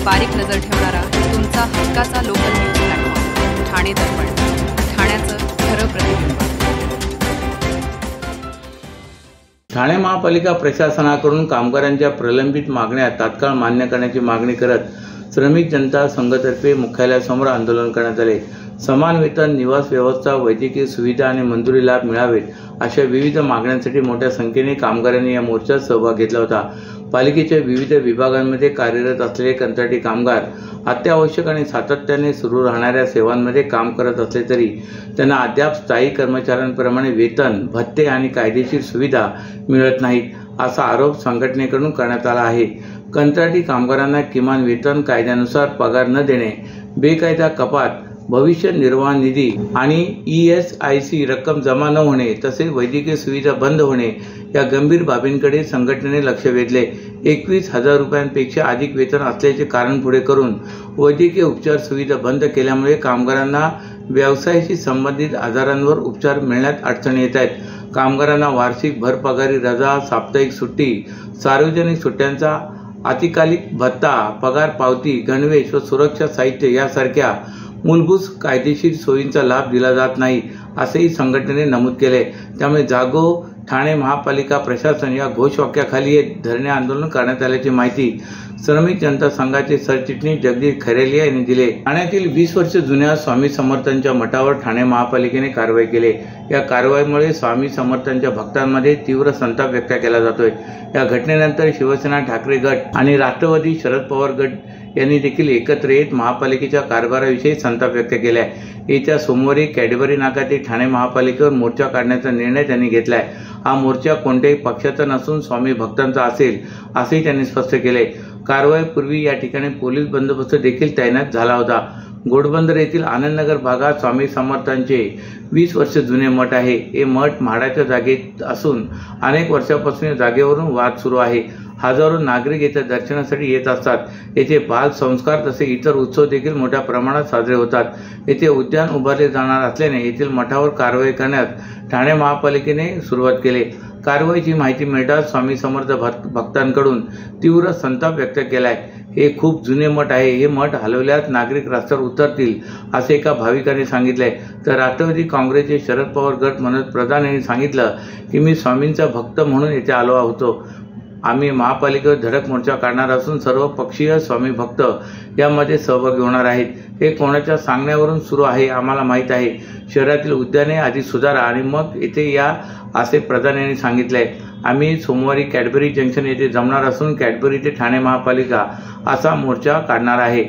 बारीक नजर ठेवणारा तुमचा हक्काचा लोकल न्यूज प्लॅटफॉर्म ठाणे दर्पण, ठाण्याचं खरं प्रतिबिंब। ठाणे महापालिका प्रशासनाकडून कामगारांच्या प्रलंबित मागण्या तात्काळ मान्य करण्याची मागणी करत श्रमिक जनता संघातर्फे मुख्यालयासमोर आंदोलन करण्यात आले। समान वेतन, निवास व्यवस्था, वैद्यकीय सुविधा आणि मंजुरी लाभ मिळावेत अशा विविध मागण्यांसाठी मोठ्या संख्येने कामगारांनी या मोर्चात सहभाग घेतला होता। पालिकेच्या विविध विभागांमध्ये कार्यरत असलेले कंत्राटी कामगार अत्यावश्यक आणि सातत्याने सुरू राहणाऱ्या सेवांमध्ये काम करत असले तरी त्यांना अद्याप स्थायी कर्मचाऱ्यांप्रमाणे वेतन, भत्ते आणि कायदेशीर सुविधा मिळत नाहीत असा आरोप संघटनेकडून करण्यात आला आहे। कंत्राटी कामगारांना किमान वेतन, कायद्यानुसार पगार न देणे, बेकायदा कपात, भविष्य निर्वाह निधी आणि ESIC रक्कम जमा न होणे तसेच वैद्यकीय सुविधा बंद होणे या गंभीर बाबींकडे संघटनेने लक्ष वेधले। 21,000 रुपयांपेक्षा अधिक वेतन असल्याचे कारण पुढे करून वैद्यकीय उपचार सुविधा बंद केल्यामुळे कामगारांना व्यवसायाशी संबंधित आजारांवर उपचार मिळण्यात अडचणी येत आहेत। कामगारांना वार्षिक भरपगारी रजा, साप्ताहिक सुट्टी, सार्वजनिक सुट्ट्यांचा अतिकालिक भत्ता, पगार पावती, गणवेश व सुरक्षा साहित्य यासारख्या मूलभूत कायदेशीर सोयींचा लाभ दिला जात नाही असेही संघटनेने नमूद केले। त्यामुळे जागो ठाणे महापालिका प्रशासन या घोषवाक्याखाली हे धरणे आंदोलन करण्यात आल्याची माहिती श्रमिक जनता संघाचे सरचिटणीस जगदीश खैरेलिया यांनी दिले। ठाण्यातील 20 वर्ष जुन्या स्वामी समर्थांच्या मठावर ठाणे महापालिकेने कारवाई केली। या कारवाईमुळे स्वामी समर्थांच्या भक्तांमध्ये तीव्र संताप व्यक्त केला जातोय। या घटनेनंतर शिवसेना ठाकरे गट आणि राष्ट्रवादी शरद पवार गट यांनी देखील एकत्र येत महापालिकेच्या कारभाराविषयी संताप व्यक्त केला आहे। येत्या सोमवारी कॅडबरी नाका ते ठाणे महापालिकेवर मोर्चा काढण्याचा निर्णय त्यांनी घेतलाय। हा मोर्चा कोणत्याही पक्षाचा नसून स्वामी भक्तांचा असेल असेही त्यांनी स्पष्ट केले। कारवाईपूर्वी या ठिकाणी पोलीस बंदोबस्त देखील तैनात झाला होता। घोडबंदर येथील आनंदनगर भागात स्वामी समर्थांचे 20 वर्ष जुने मठ आहे। हे मठ म्हाडाच्या जागेत असून अनेक वर्षापासून या जागेवरून वाद सुरू आहे। हजारो नागरिक येथे दर्शनासाठी येत असतात। येथे बाल संस्कार तसे इतर उत्सव देखील मोठ्या प्रमाणात साजरे होतात। येथे उद्यान उभारले जाणार असल्याने येथील मठावर कारवाई करण्यास ठाणे महापालिकेने सुरुवात केली। कारवाईची माहिती मिळताच स्वामी समर्थ भक्तांकडून तीव्र संताप व्यक्त केलाय। हे खूप जुने मठ आहे, हे मठ हलवल्यास नागरिक रस्त्यावर उतरतील असे एका भाविकाने सांगितले। तर राष्ट्रवादी काँग्रेसचे शरद पवार गट मनोज प्रधान यांनी सांगितलं की मी स्वामींचा भक्त म्हणून येथे आलो होतो। आम्ही महापालिकेवर धडक मोर्चा काढणार असून सर्व पक्षीय स्वामी भक्त यामध्ये सहभागी होणार आहेत। हे कोणाच्या सांगण्यावरून सुरू आहे आम्हाला माहीत आहे। शहरातील उद्याने आधी सुधारा आणि मग येथे या असे प्रधान यांनी सांगितले। आम्ही सोमवारी कॅडबरी जंक्शन येथे जमणार असून कॅडबरी ते ठाणे महापालिका असा मोर्चा काढणार आहे।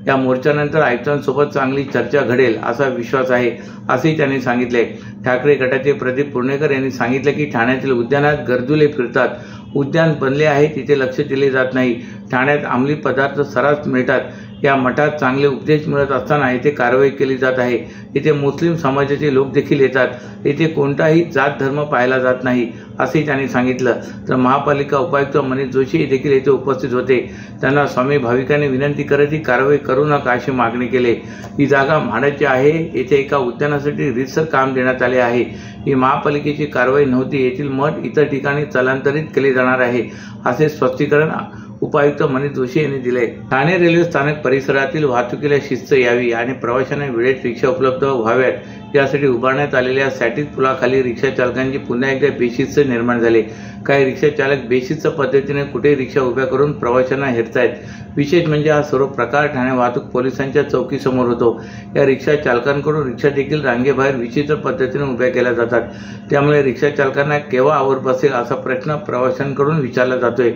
या मोर्चानंतर आयुक्तांसोबत चांगली चर्चा घडेल असा विश्वास आहे असेही त्यांनी सांगितले। ठाकरे गटाचे प्रदीप पुणेकर यांनी सांगितले की ठाण्यातील उद्यानात गर्दुले फिरतात। उद्यान बनले आहे तिथे लक्ष दिले जात नाही। ठाण्यात अंमली पदार्थ सर्रास मिळतात। या मठात चांगले उपदेश मिळत असताना येथे कारवाई केली जात आहे। येथे मुस्लिम समाजाचे लोक देखील येतात। येथे कोणताही जात धर्म पाहिला जात नाही असेही त्यांनी सांगितलं। तर महापालिका उपायुक्त मनीष जोशी देखील येथे उपस्थित होते। त्यांना स्वामी भाविकांनी विनंती करत ही कारवाई करू नका अशी मागणी केली। ही जागा म्हाडाची आहे। येथे एका उद्यानासाठी रीतसर काम देण्यात आले आहे। ही महापालिकेची कारवाई नव्हती। येथील मठ इतर ठिकाणी स्थलांतरित केले जाणार आहे असे स्पष्टीकरण उपायुक्त मनीष जोशी यांनी दिले। ठाणे रेल्वे स्थानक परिसरातील वाहतुकीला शिस्त यावी आणि प्रवाशांना वेळेत रिक्षा उपलब्ध व्हाव्यात यासाठी उभारण्यात आलेल्या सॅटिस पुलाखाली रिक्षा चालकांची पुन्हा एकदा बेशिस्त निर्माण झाली। काही रिक्षा चालक बेशिस्त पद्धतीने कुठेही रिक्षा उभ्या करून प्रवाशांना हेरतायत। विशेष म्हणजे हा सर्व प्रकार ठाणे वाहतूक पोलिसांच्या चौकीसमोर होतो। या रिक्षा चालकांकडून रिक्षा देखील रांगेबाहेर विचित्र पद्धतीने उभ्या केल्या जातात। त्यामुळे रिक्षा चालकांना केव्हा आवर बसेल असा प्रश्न प्रवाशांकडून विचारला जातोय।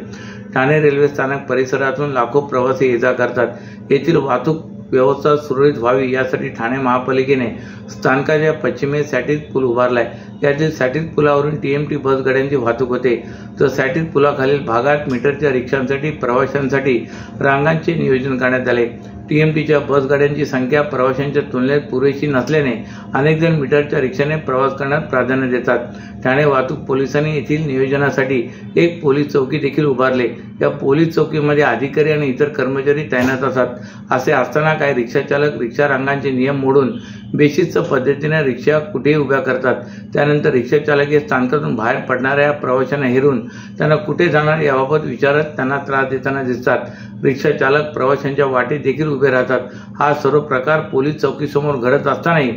ठाणे रेल्वे स्थानक परिसरातून लाखो प्रवासी ये-जा करतात। येथील वाहतूक व्यवस्था सुरळीत व्हावी यासाठी ठाणे महापालिकेने स्थानकाच्या पश्चिमेस सॅटिस पूल उभारलाय। यातील सॅटिस पुलावरून TMT बस गाड्यांची वाहतूक होते। तर सॅटिस पुलाखालील भागात मीटरच्या रिक्षांसाठी प्रवाशांसाठी रांगांचे नियोजन करण्यात आले। TMTच्या बसगाड्यांची संख्या प्रवाशांच्या तुलनेत पुरेशी नसल्याने अनेक जण मीटरच्या रिक्षाने प्रवास करण्यास प्राधान्य देतात। ठाणे वाहतूक पोलिसांनी येथील नियोजनासाठी एक पोलीस चौकी देखील उभारले। या पोलीस चौकीमध्ये अधिकारी आणि इतर कर्मचारी तैनात असतात। असे असताना काही रिक्षा चालक रिक्षा रांगांचे नियम मोडून बेशिस्त पद्धतीने रिक्षा कुठेही उभ्या करतात। त्यानंतर रिक्षा चालक हे स्थानकातून बाहेर पडणाऱ्या प्रवाशांना हेरून त्यांना कुठे जाणार याबाबत विचारत त्यांना त्रास देताना दिसतात। रिक्षा चालक प्रवाशांच्या वाटेत देखील उभे राहतात। हा सर्व प्रकार पोलीस चौकीसमोर घडत असतानाही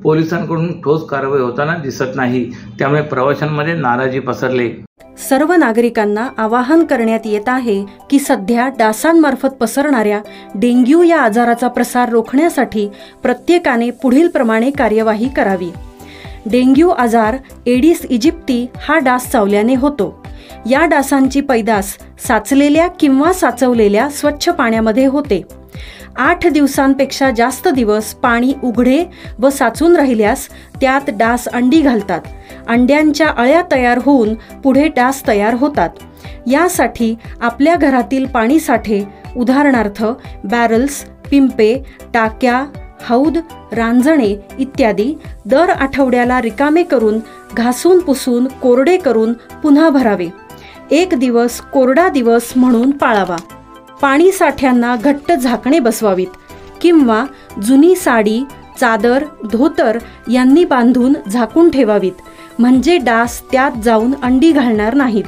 पोलिसांकडून ठोस कारवाई होताना दिसत नाही, त्यामुळे प्रवाशांमध्ये नाराजी पसरली। सर्व नागरिकांना आवाहन करण्यात येत आहे की सध्या डासांमार्फत पसरणाऱ्या डेंग्यू या आजाराचा प्रसार रोखण्यासाठी प्रत्येकाने पुढील प्रमाणे कार्यवाही करावी। डेंग्यू आजार एडिस इजिप्ती हा डास चावल्याने होतो। या डासांची पैदास साचलेल्या किंवा साचवलेल्या स्वच्छ पाण्यामध्ये होते। 8 दिवसांपेक्षा जास्त दिवस पाणी उघडे व साचून राहिल्यास त्यात डास अंडी घालतात। अंड्यांच्या अळ्या तयार होऊन पुढे डास तयार होतात। यासाठी आपल्या घरातील पाणी साठे उदाहरणार्थ बॅरल्स, पिंपे, टाक्या, हौद, रांजणे इत्यादी दर आठवड्याला रिकामे करून घासून पुसून कोरडे करून पुन्हा भरावे। 1 दिवस कोरडा दिवस म्हणून पाळावा। पाणी साठ्यांना घट्ट झाकणे बसवावीत किंवा जुनी साडी, चादर, धोतर यांनी बांधून झाकून ठेवावीत, म्हणजे डास त्यात जाऊन अंडी घालणार नाहीत।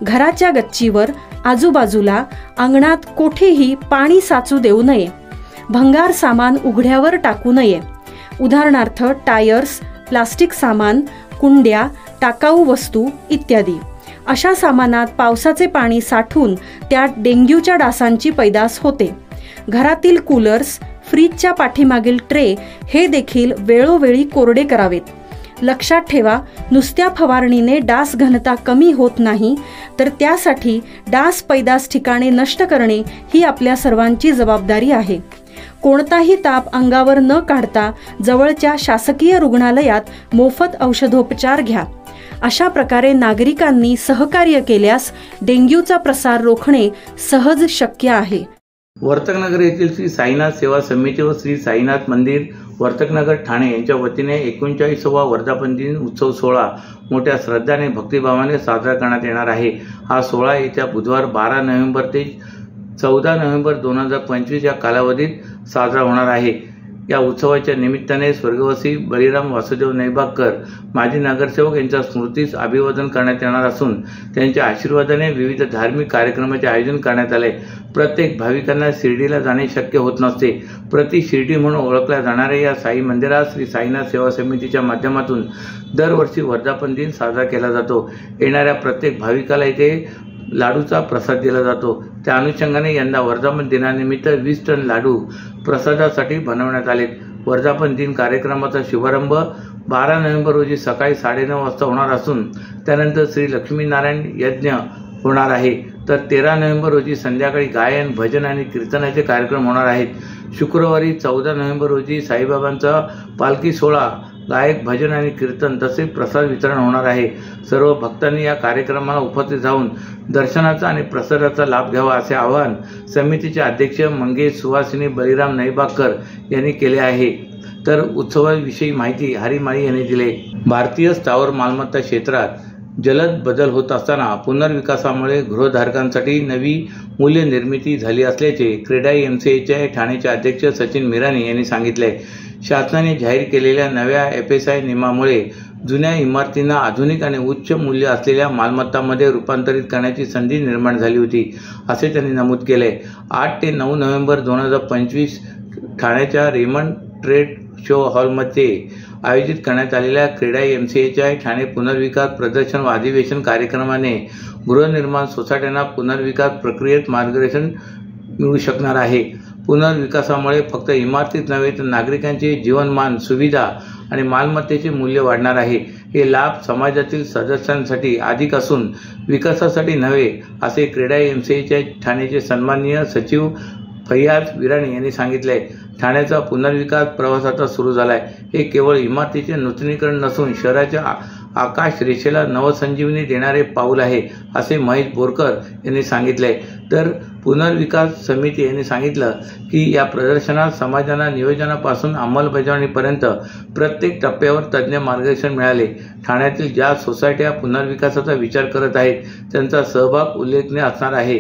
घराच्या गच्चीवर, आजूबाजूला, अंगणात कोठेही पाणी साचू देऊ नये। भंगार सामान उघड्यावर टाकू नये, उदाहरणार्थ टायर्स, प्लास्टिक सामान, कुंड्या, टाकाऊ वस्तू इत्यादी। अशा सामानात पावसाचे पाणी साठून त्यात डेंग्यूच्या डासांची पैदास होते। घरातील कूलर्स, फ्रीजच्या पाठीमागील ट्रे हे देखील वेळोवेळी कोरडे करावेत। लक्षात ठेवा, नुसत्या फवारणीने डास घनता कमी होत नाही, तर त्यासाठी डास पैदास ठिकाणे नष्ट करणे ही आपल्या सर्वांची जबाबदारी आहे। कोणताही ताप अंगावर न काढता जवळच्या शासकीय रुग्णालयात मोफत औषधोपचार घ्या। अशा प्रकारे नागरिकांनी सहकार्य केल्यास डेंग्यूचा प्रसार रोखणे सहज शक्य आहे। वर्तकनगर येथील श्री साईनाथ सेवा समिती व श्री साईनाथ मंदिर वर्तकनगर ठाणे यांच्या वतीने 39वा वर्धापन दिन उत्सव सोहळा मोठ्या श्रद्धा आणि भक्तिभावाने साजरा करण्यात येणार आहे। हा सोहळा येत्या बुधवार 12 नोव्हेंबर ते 14 नोव्हेंबर 2025 या कालावधीत साजरा होणार आहे। या उत्सवाच्या निमित्ताने स्वर्गवासी बळीराम वासुदेव नैबागकर माजी नगरसेवक यांच्या स्मृतीस अभिवादन करण्यात येणार असून त्यांच्या आशीर्वादाने विविध धार्मिक कार्यक्रमाचे आयोजन करण्यात आले। प्रत्येक भाविकांना शिर्डीला जाणे शक्य होत नसते। प्रति शिर्डी म्हणून ओळखल्या जाणाऱ्या या साई मंदिरात श्री साईनाथ सेवा समितीच्या माध्यमातून दरवर्षी वर्धापन दिन साजरा केला जातो। येणाऱ्या प्रत्येक भाविकाला इथे लाडूचा प्रसाद दिला जातो। त्या अनुषंगाने यंदा वर्धापन दिनानिमित्त 20 टन लाडू प्रसादासाठी बनवण्यात आलेत। वर्धापन दिन कार्यक्रमाचा शुभारंभ 12 नोव्हेंबर रोजी सकाळी 9:30 वाजता होणार असून त्यानंतर श्री लक्ष्मीनारायण यज्ञ होणार आहे, तर 13 नोव्हेंबर रोजी संध्याकाळी गायन, भजन आणि कीर्तनाचे कार्यक्रम होणार आहेत। शुक्रवारी 14 नोव्हेंबर रोजी साईबाबांचा पालखी सोहळा, गायक, भजन आणि कीर्तन तसेच प्रसाद वितरण होणार आहे। सर्व भक्तांनी या कार्यक्रमाला उपस्थित राहून दर्शनाचा आणि प्रसादाचा लाभ घ्यावा असे आवाहन समितीचे अध्यक्ष मंगेश सुहासिनी बळीराम नैबागकर यांनी केले आहे। तर उत्सवाविषयी माहिती हरिमाळी यांनी दिली। भारतीय स्थावर मालमत्ता क्षेत्रात जलद बदल होत असताना पुनर्विकासामुळे गृहधारकांसाठी नवी मूल्य निर्मिती झाली असल्याचे क्रेडाई MCHI ठाणेचे अध्यक्ष सचिन मिराणी यांनी सांगितले। शासनाने जाहीर केलेल्या नव्या FSI नियमामुळे जुन्या इमारतींना आधुनिक आणि उच्च मूल्य असलेल्या मालमत्तांमध्ये रूपांतरित करण्याची संधी निर्माण झाली होती, असे त्यांनी नमूद केले। 8 ते 9 नोव्हेंबर 2025 ठाण्याच्या रेमंड ट्रेड शो हॉलमध्ये आयोजित करण्यात आलेल्या क्रेडाई MCHI ठाणे पुनर्विकास प्रदर्शन व अधिवेशन कार्यक्रमाने गृहनिर्माण सोसायट्यांना पुनर्विकास प्रक्रियेत मार्गदर्शन मिळू शकणार आहे। पुनर्विकासामुळे फक्त इमारतीच नव्हे तर नागरिकांचे जीवनमान, सुविधा आणि मालमत्तेचे मूल्य वाढणार आहे। हे लाभ समाजातील सदस्यांसाठी अधिक असून विकासासाठी नव्हे, असे क्रेडाई MCHI ठाणेचे सन्माननीय सचिव फैयाज विराणी यांनी सांगितले। ठाण्याचा पुनर्विकास प्रवास आता सुरू झालाय। हे केवळ इमारतीचे नूतनीकरण नसून शहराच्या आकाश रेषेला नवसंजीवनी देणारे पाऊल आहे, असे महेश बोरकर यांनी सांगितले। तर पुनर्विकास समिती यांनी सांगितलं की या प्रदर्शनात समाजाला नियोजनापासून अंमलबजावणीपर्यंत प्रत्येक टप्प्यावर तज्ज्ञ मार्गदर्शन मिळाले. ठाण्यातील ज्या सोसायट्या पुनर्विकासाचा विचार करत आहेत त्यांचा सहभाग उल्लेखनीय असणार आहे.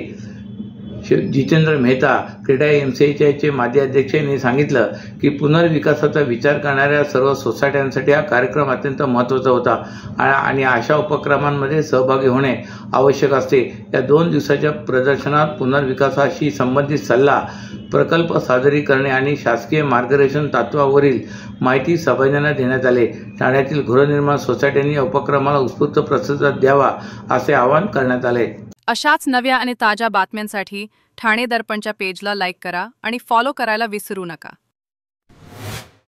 जितेंद्र मेहता, क्रीडा MCIचे माजी अध्यक्ष यांनी सांगितलं की पुनर्विकासाचा विचार करणाऱ्या सर्व सोसायट्यांसाठी हा कार्यक्रम अत्यंत महत्त्वाचा होता आणि अशा उपक्रमांमध्ये सहभागी होणे आवश्यक असते. या 2 दिवसाच्या प्रदर्शनात पुनर्विकासाशी संबंधित सल्ला, प्रकल्प सादरीकरणे आणि शासकीय मार्गदर्शन तत्वावरील माहिती सभाजनांना देण्यात आले. ठाण्यातील गृहनिर्माण सोसायट्यांनी या उपक्रमाला उत्स्फूर्त प्रतिसाद द्यावा असे आवाहन करण्यात आले. अशाच नव्या आणि ताज्या बातम्यांसाठी ठाणे दर्पणच्या पेजला लाईक करा आणि फॉलो करायला विसरू नका.